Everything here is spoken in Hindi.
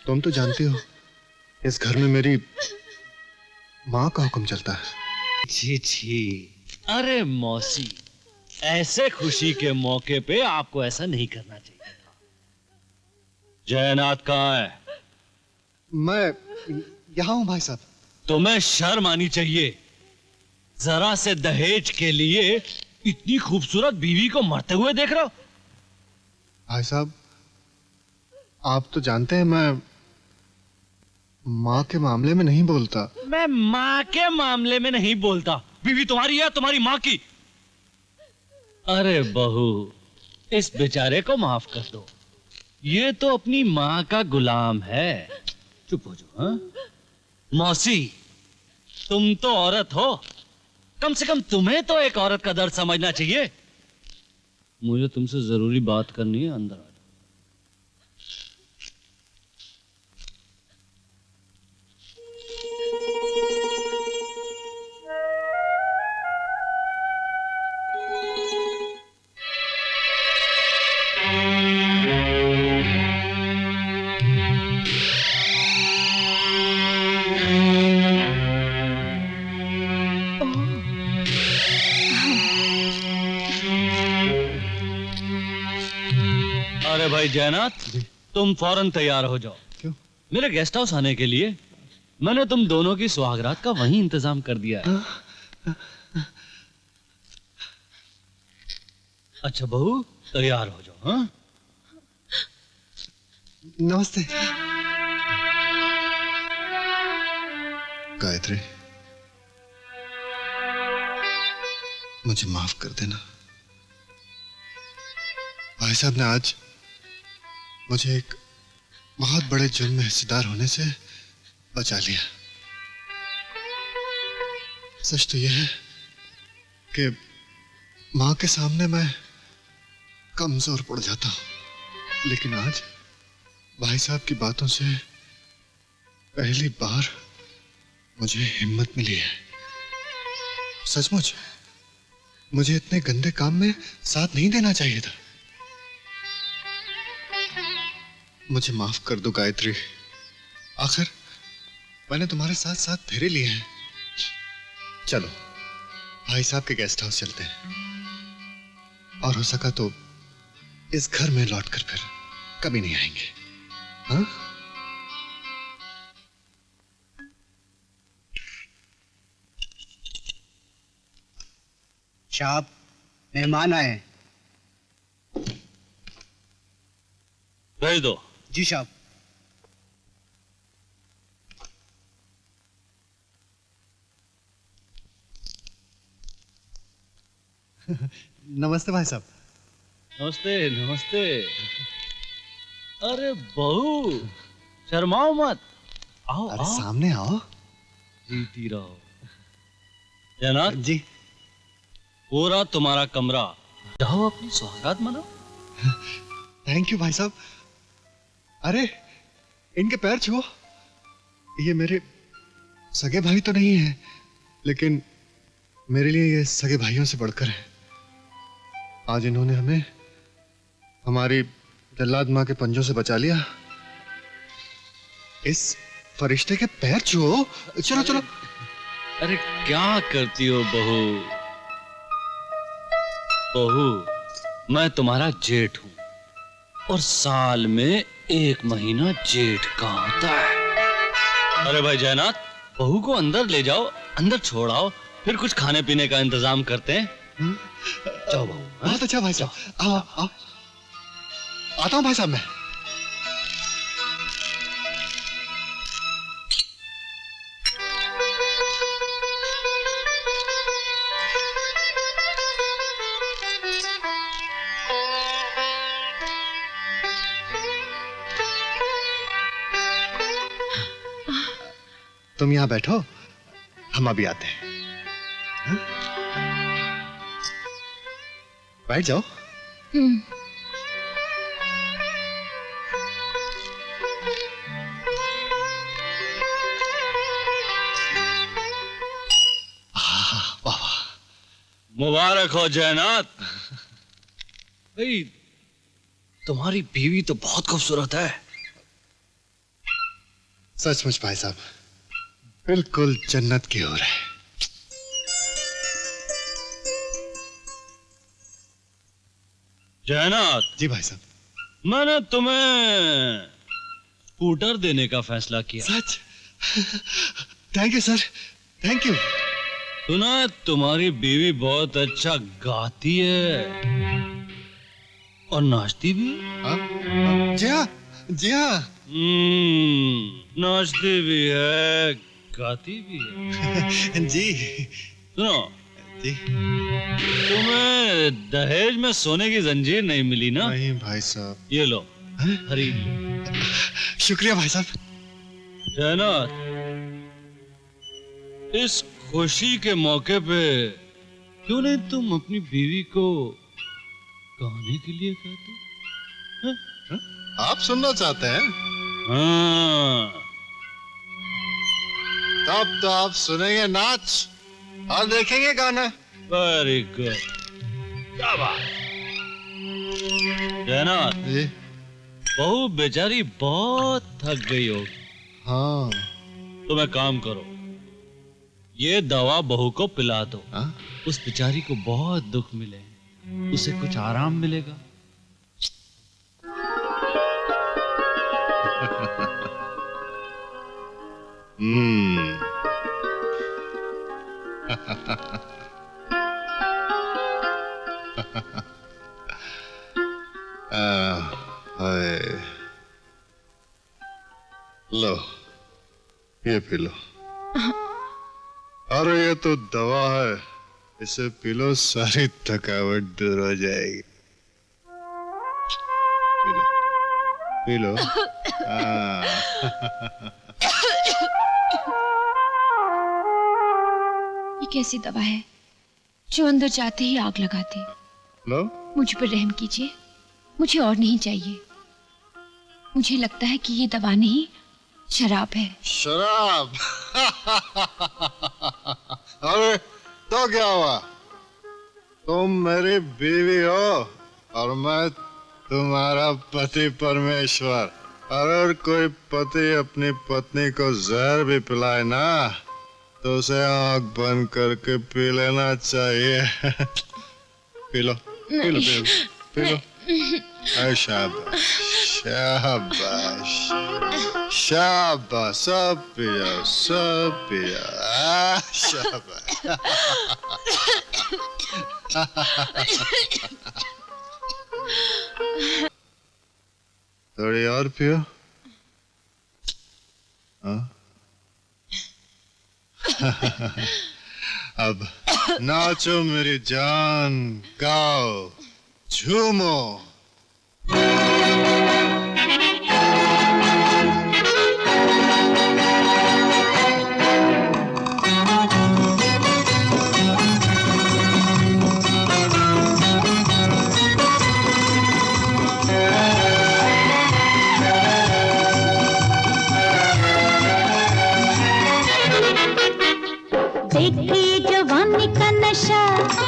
तुम तो जानती हो इस घर में मेरी माँ का हुक्म चलता है। छी छी, अरे मौसी, ऐसे खुशी के मौके पे आपको ऐसा नहीं करना चाहिए था। जयनाथ कहाँ है? मैं यहाँ हूँ भाई साहब। तुम्हें शर्म आनी चाहिए। जरा से दहेज के लिए इतनी खूबसूरत बीवी को मरते हुए देख रहे हो। भाई साहब, आप तो जानते हैं मैं माँ के मामले में नहीं बोलता। मैं माँ के मामले में नहीं बोलता। बीवी तुम्हारी है, तुम्हारी माँ की। अरे बहू, इस बेचारे को माफ कर दो। ये तो अपनी माँ का गुलाम है। चुप हो जाओ। हाँ? मौसी, तुम तो औरत हो, कम से कम तुम्हें तो एक औरत का दर्द समझना चाहिए। मुझे तुमसे जरूरी बात करनी है, अंदर आ जाओ। अरे भाई जयनाथ, तुम फौरन तैयार हो जाओ। क्यों? मेरे गेस्ट हाउस आने के लिए मैंने तुम दोनों की सुहागरात का वहीं इंतजाम कर दिया है। अच्छा बहू, तैयार हो जाओ। हाँ? नमस्ते। गायत्री, मुझे माफ कर देना। भाई साहब ने आज मुझे एक बहुत बड़े जुर्म में हिस्सेदार होने से बचा लिया। सच तो यह है कि मां के सामने मैं कमजोर पड़ जाता हूं, लेकिन आज भाई साहब की बातों से पहली बार मुझे हिम्मत मिली है। सचमुच मुझे इतने गंदे काम में साथ नहीं देना चाहिए था। मुझे माफ कर दो गायत्री। आखिर मैंने तुम्हारे साथ साथ फेरे लिए हैं। चलो भाई साहब के गेस्ट हाउस चलते हैं, और हो सका तो इस घर में लौटकर फिर कभी नहीं आएंगे। हाँ? साहब, मेहमान आए। भेज दो। जी साहब। नमस्ते भाई साहब। नमस्ते नमस्ते। अरे बहू, शर्माओ मत, आओ अरे आओ। सामने आओ। जीती रहो। जयनाथ जी। पूरा तुम्हारा कमरा, जाओ अपनी सुहागरात मनाओ। थैंक यू भाई साहब। अरे इनके पैर छुओ। ये मेरे सगे भाई तो नहीं है, लेकिन मेरे लिए ये सगे भाइयों से बढ़कर है। आज इन्होंने हमें हमारी जल्लाद माँ के पंजों से बचा लिया। इस फरिश्ते के पैर छुओ। चलो चलो। अरे क्या करती हो बहू? बहू, मैं तुम्हारा जेठ हूं, और साल में 1 महीना जेठ का होता है। अरे भाई जयनाथ, बहू को अंदर ले जाओ, अंदर छोड़ाओ, फिर कुछ खाने पीने का इंतजाम करते हैं। जाओ बहू। बहुत अच्छा भाई साहब। आओ आओ। आता हूं भाई साहब मैं। तुम यहां बैठो, हम अभी आते हैं। हाँ? बैठ जाओ। वाह वाह। मुबारक हो जयनाथ। भाई, तुम्हारी बीवी तो बहुत खूबसूरत है। सचमुच भाई साहब, बिल्कुल जन्नत की ओर है। जयनाथ, जी भाई साहब। मैंने तुम्हें स्कूटर देने का फैसला किया। सच? Thank you sir, thank you. सुना है तुम्हारी बीवी बहुत अच्छा गाती है और नाचती भी। हाँ? जी हाँ, जी हाँ। नाचती भी है, गाती भी है। जी। सुनो जी। तुम्हें दहेज में सोने की जंजीर नहीं मिली ना? नहीं भाई साहब। ये लो, हैं? खरीद लो। शुक्रिया भाई साहब। जयनाथ, इस खुशी के मौके पे क्यों नहीं तुम अपनी बीवी को गाने के लिए कहते? आप सुनना चाहते हैं? हाँ। तब तो आप सुनेंगे नाच और देखेंगे गाना। वेरी गुड, क्या बात। जयनाथ, जी। बहू बेचारी बहुत थक गई होगी। हाँ। तुम एक काम करो, ये दवा बहू को पिला दो। हाँ? उस बेचारी को बहुत दुख मिले, उसे कुछ आराम मिलेगा। हाय। लो, ये पी लो। अरे ये तो दवा है, इसे पी लो, सारी थकावट दूर हो जाएगी। P low, P low. ये कैसी दवा है जो अंदर जाते ही आग लगाती? लो। मुझ पर रहम कीजिए, मुझे और नहीं चाहिए। मुझे लगता है कि ये दवा नहीं, शराब है। शराब? अरे तो क्या हुआ? तुम मेरी बीवी हो और मैं तुम्हारा पति परमेश्वर। अगर कोई पति अपनी पत्नी को जहर भी पिलाए ना, तो उसे आंख बंद करके पी लेना चाहिए। P low, P low, P low, P low. शाबाश, शाबाश, शाबाश, सब पिया, सब पिया। शाबाश। थोड़ी और पियो। हाँ? अब नाचो मेरी जान, गाओ, झूमो।